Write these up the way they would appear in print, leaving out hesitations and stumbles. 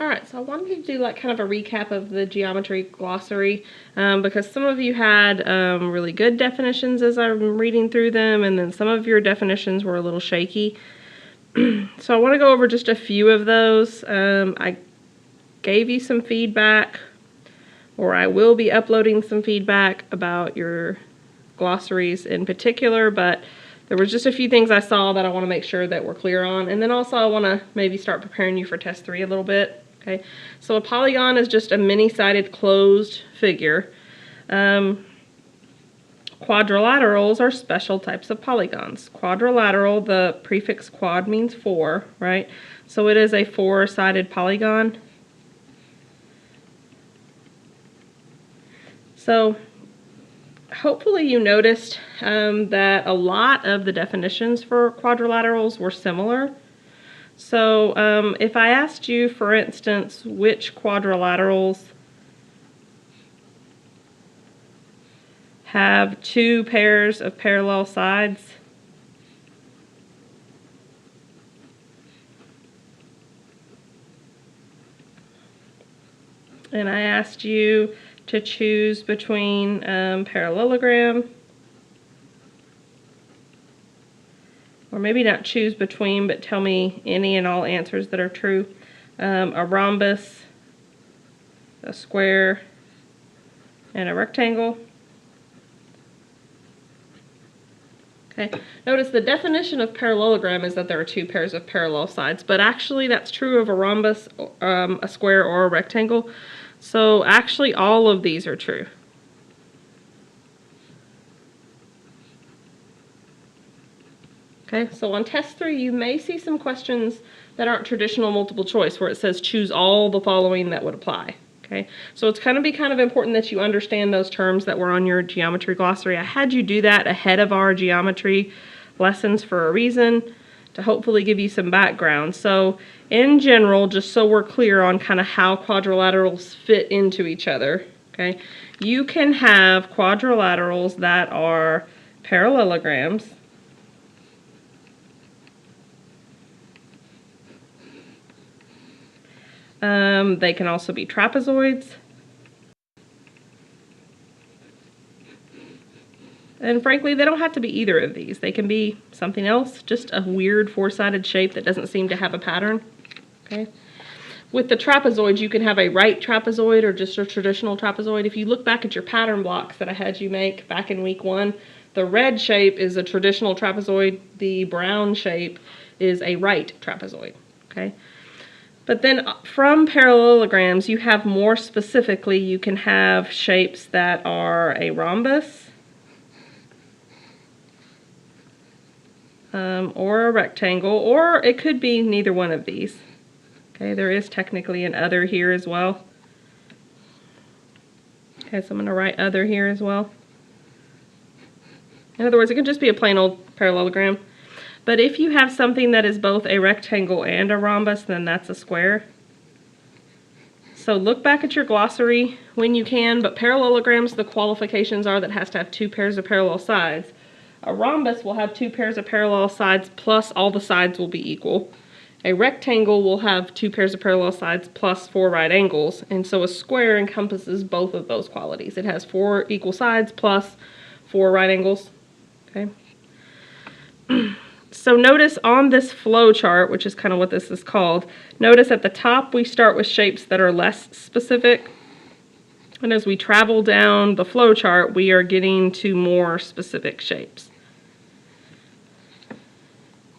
Alright, so I wanted to do like kind of a recap of the geometry glossary because some of you had really good definitions as I'm reading through them, and then some of your definitions were a little shaky. So I want to go over just a few of those. I gave you some feedback, or I will be uploading some feedback about your glossaries in particular, but there was just a few things I saw that I want to make sure that we're clear on. And then also I want to maybe start preparing you for test 3 a little bit. Okay, so a polygon is just a many-sided closed figure. Quadrilaterals are special types of polygons. Quadrilateral, the prefix quad means 4, right? So it is a 4-sided polygon. So hopefully you noticed that a lot of the definitions for quadrilaterals were similar. So if I asked you, for instance, which quadrilaterals have 2 pairs of parallel sides, and I asked you to choose between parallelogram, or maybe not choose between, but tell me any and all answers that are true. A rhombus, a square, and a rectangle. Okay. Notice the definition of parallelogram is that there are 2 pairs of parallel sides, but actually that's true of a rhombus, a square, or a rectangle. So actually all of these are true. Okay, so on test 3 you may see some questions that aren't traditional multiple choice where it says choose all the following that would apply. Okay, so it's going to be kind of important that you understand those terms that were on your geometry glossary. I had you do that ahead of our geometry lessons for a reason, to hopefully give you some background. So in general, just so we're clear on kind of how quadrilaterals fit into each other, okay, you can have quadrilaterals that are parallelograms. They can also be trapezoids. And frankly, they don't have to be either of these. They can be something else, just a weird 4-sided shape that doesn't seem to have a pattern. Okay. With the trapezoids, you can have a right trapezoid or just a traditional trapezoid. If you look back at your pattern blocks that I had you make back in week 1, the red shape is a traditional trapezoid. The brown shape is a right trapezoid. Okay. But then from parallelograms, you have more specifically, you can have shapes that are a rhombus, or a rectangle, or it could be neither one of these. Okay, there is technically an other here as well. Okay, so I'm going to write other here as well. In other words, it can just be a plain old parallelogram. But if you have something that is both a rectangle and a rhombus, then that's a square. So look back at your glossary when you can, but parallelograms, the qualifications are that it has to have 2 pairs of parallel sides. A rhombus will have 2 pairs of parallel sides plus all the sides will be equal. A rectangle will have 2 pairs of parallel sides plus 4 right angles, and so a square encompasses both of those qualities. It has 4 equal sides plus 4 right angles. Okay. So notice on this flow chart, which is kind of what this is called, notice at the top we start with shapes that are less specific. And as we travel down the flow chart, we are getting to more specific shapes.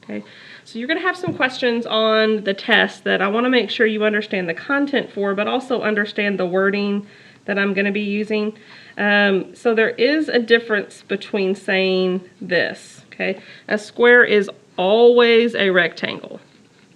Okay, so you're going to have some questions on the test that I want to make sure you understand the content for, but also understand the wording that I'm going to be using. So there is a difference between saying this. Okay, a square is always a rectangle.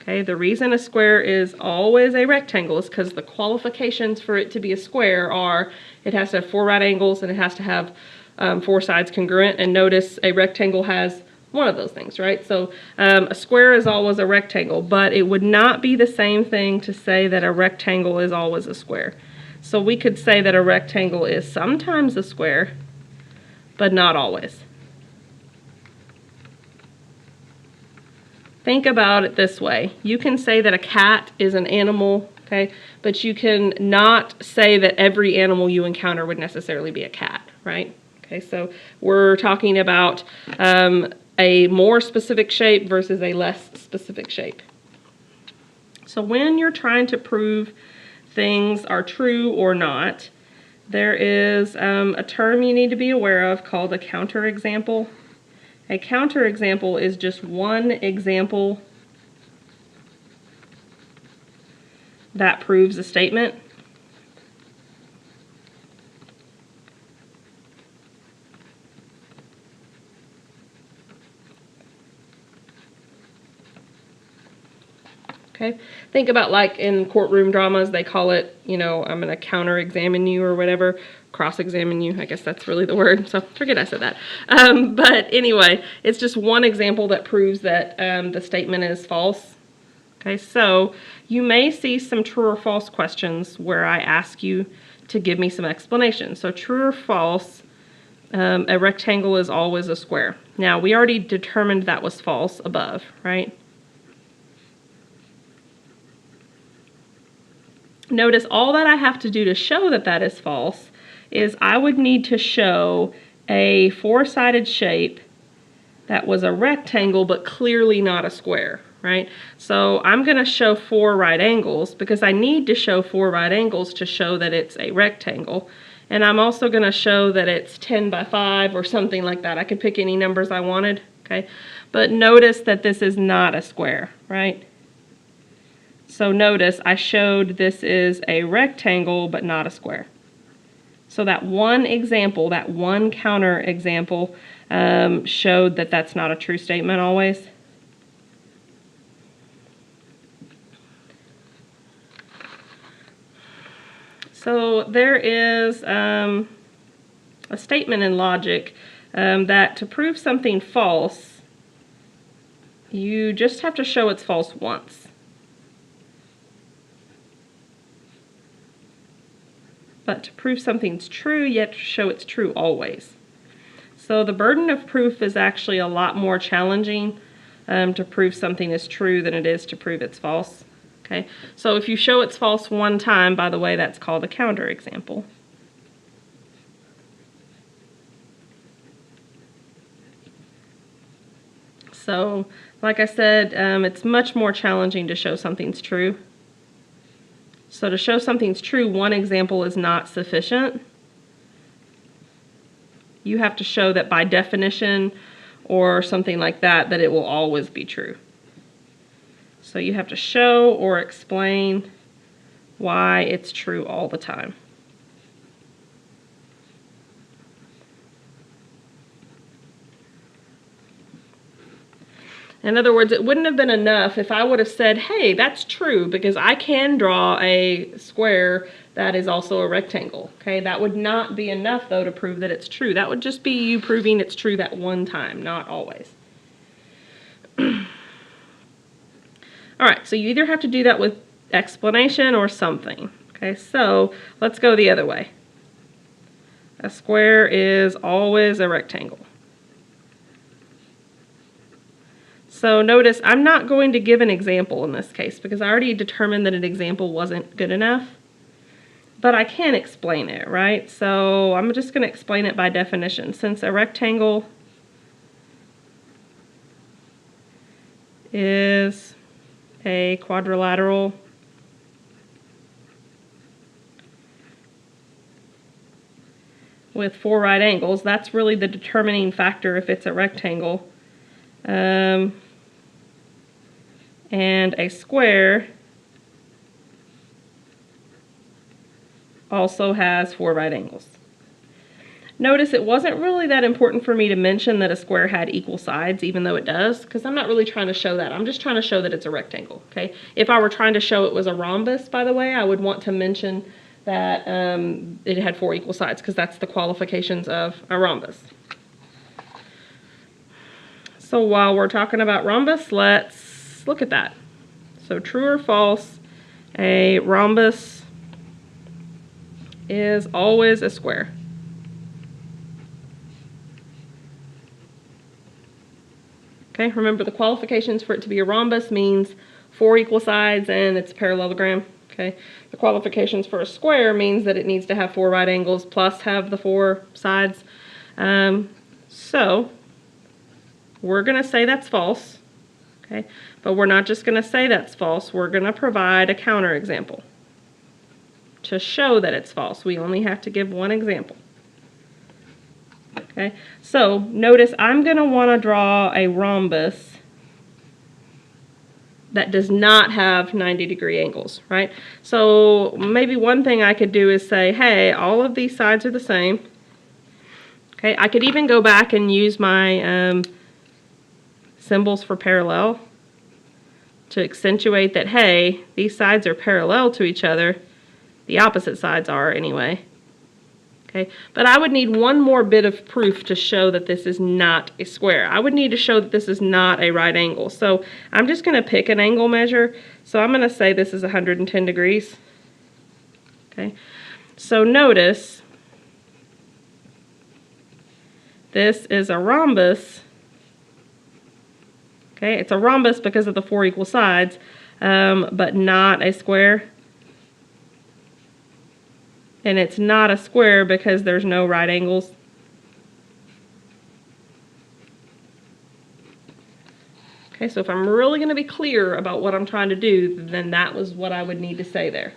Okay, the reason a square is always a rectangle is because the qualifications for it to be a square are it has to have 4 right angles and it has to have 4 sides congruent. And notice a rectangle has one of those things, right? So a square is always a rectangle, but it would not be the same thing to say that a rectangle is always a square. So we could say that a rectangle is sometimes a square, but not always. Think about it this way. You can say that a cat is an animal okay? But you can not say that every animal you encounter would necessarily be a cat, right? Okay, so we're talking about a more specific shape versus a less specific shape. So when you're trying to prove things are true or not, there is a term you need to be aware of called a counterexample. A counterexample is just one example that proves a statement. Okay, think about like in courtroom dramas, they call it, you know, I'm going to counter-examine you or whatever, cross-examine you, I guess that's really the word, so forget I said that. But anyway, it's just one example that proves that the statement is false. Okay, so you may see some true or false questions where I ask you to give me some explanation. So true or false, a rectangle is always a square. Now, we already determined that was false above, right? Notice all that I have to do to show that that is false is I would need to show a four-sided shape that was a rectangle but clearly not a square, right? So I'm going to show 4 right angles because I need to show 4 right angles to show that it's a rectangle. And I'm also going to show that it's 10 by 5 or something like that. I could pick any numbers I wanted, okay? But notice that this is not a square, right? So notice I showed this is a rectangle but not a square. So that one example, that one counter example showed that that's not a true statement always. So there is a statement in logic that to prove something false, you just have to show it's false once. But to prove something's true, you have to show it's true always. So the burden of proof is actually a lot more challenging to prove something is true than it is to prove it's false. Okay, so if you show it's false one time, by the way, that's called a counterexample. So, like I said, it's much more challenging to show something's true. So to show something's true, one example is not sufficient. You have to show that by definition or something like that, that it will always be true. So you have to show or explain why it's true all the time. In other words, it wouldn't have been enough if I would have said, hey, that's true because I can draw a square that is also a rectangle. Okay, that would not be enough though to prove that it's true. That would just be you proving it's true that one time, not always. All right, so you either have to do that with explanation or something. Okay, so let's go the other way. A square is always a rectangle. So notice I'm not going to give an example in this case because I already determined that an example wasn't good enough. But I can explain it, right? So I'm just going to explain it by definition. Since a rectangle is a quadrilateral, with 4 right angles, that's really the determining factor if it's a rectangle. And a square also has 4 right angles. Notice it wasn't really that important for me to mention that a square had equal sides, even though it does, because I'm not really trying to show that. I'm just trying to show that it's a rectangle, okay? If I were trying to show it was a rhombus, by the way, I would want to mention that it had 4 equal sides, because that's the qualifications of a rhombus. So while we're talking about rhombus, let's look at that. So true or false, a rhombus is always a square. Okay, remember the qualifications for it to be a rhombus means 4 equal sides and it's a parallelogram. Okay, the qualifications for a square means that it needs to have 4 right angles plus have the 4 sides. So we're going to say that's false. Okay, but we're not just going to say that's false. We're going to provide a counterexample to show that it's false. We only have to give one example. Okay, so notice I'm going to want to draw a rhombus that does not have 90-degree angles, right? So maybe one thing I could do is say, hey, all of these sides are the same. Okay, I could even go back and use my symbols for parallel to accentuate that, hey, these sides are parallel to each other. The opposite sides are anyway. Okay, but I would need one more bit of proof to show that this is not a square. I would need to show that this is not a right angle. So I'm just going to pick an angle measure. So I'm going to say this is 110 degrees. Okay, so notice this is a rhombus. Okay, it's a rhombus because of the 4 equal sides, but not a square. And it's not a square because there's no right angles. Okay, so if I'm really going to be clear about what I'm trying to do, then that was what I would need to say there.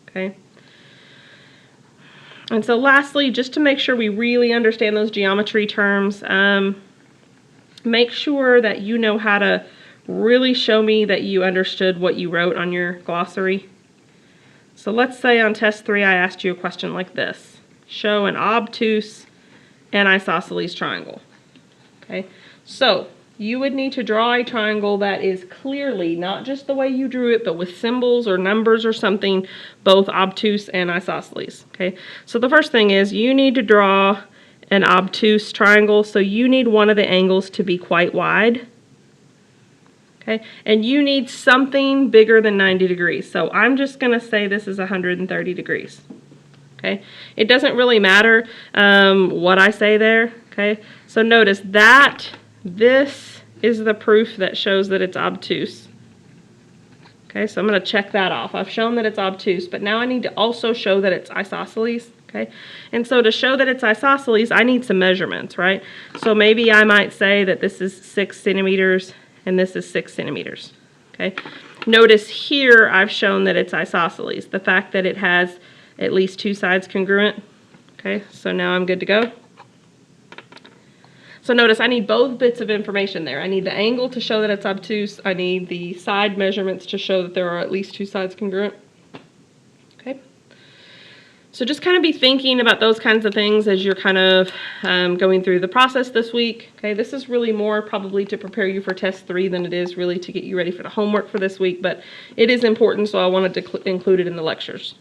Okay. And so lastly, just to make sure we really understand those geometry terms, make sure that you know how to really show me that you understood what you wrote on your glossary. So let's say on test 3 I asked you a question like this. Show an obtuse and isosceles triangle. Okay, so you would need to draw a triangle that is clearly, not just the way you drew it, but with symbols or numbers or something, both obtuse and isosceles. Okay, so the first thing is you need to draw an obtuse triangle, so you need one of the angles to be quite wide. Okay, and you need something bigger than 90 degrees. So I'm just going to say this is 130 degrees. Okay, it doesn't really matter what I say there. Okay, so notice that this is the proof that shows that it's obtuse. Okay, so I'm going to check that off. I've shown that it's obtuse, but now I need to also show that it's isosceles. Okay, and so to show that it's isosceles, I need some measurements, right? So maybe I might say that this is 6 centimeters and this is 6 centimeters. Okay, notice here I've shown that it's isosceles, the fact that it has at least 2 sides congruent. Okay, so now I'm good to go. So notice I need both bits of information there. I need the angle to show that it's obtuse. I need the side measurements to show that there are at least 2 sides congruent. Okay. So just kind of be thinking about those kinds of things as you're kind of going through the process this week. Okay, this is really more probably to prepare you for test 3 than it is really to get you ready for the homework for this week, but it is important, so I wanted to include it in the lectures.